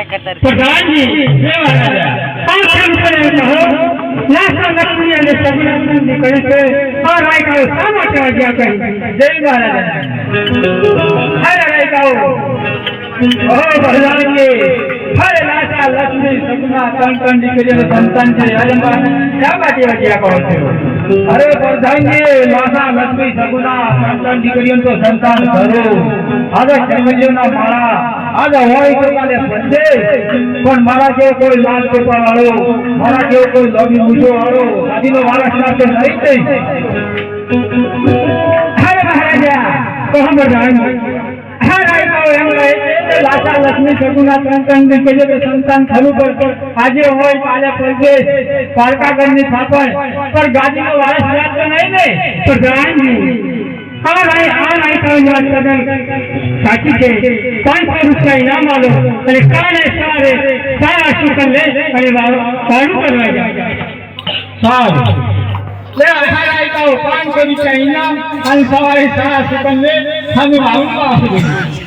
प्रधान जी लक्ष्मी અને સગુણા કરે છે આ રાયકાઓ શા માટે આજ્ઞા કરી જય મહારાજ હરે રાયકાઓ ઓ પ્રધાનજી હરે લાસા લક્ષ્મી સગુણા ત્રણ દીકરીઓનું સંતાન છે હરે શા માટે આજ્ઞા કરો છો અરે પ્રધાનજી લાસા લક્ષ્મી સગુણા ત્રણ દીકરીઓનું સંતાન કરો આજે જન્મજીવના માળા आज હોય તો કાલે બંધે પણ મારા જેવો કોઈ લાલ પેપર વાળો મારા જેવો કોઈ લોબી મૂછો વાળો આદિનો વારસ સાથે નહીં થઈ હરે મહારાજા તો હમ જાણ હરે આયો એમ રહે છે લાસા લક્ષ્મી સગુણા ત્રણ દીકરીઓ સંતાન થયું પર આજે હોય કાલે બંધે પારકાગરની થાપણ પર ગાદીનો વારસ યાદ તો નહીં ને તો જાણજી સાચી છે 500 રૂપિયા ઇનામ આલો અને કાલે સવારે સારા શુકન લે અને ભાડું કરવા જાય સારું લે હારાઈ તો 500 રૂપિયા ઇનામ અને સવારે સારા શુકન લે અમે ભાડું આપી દઈએ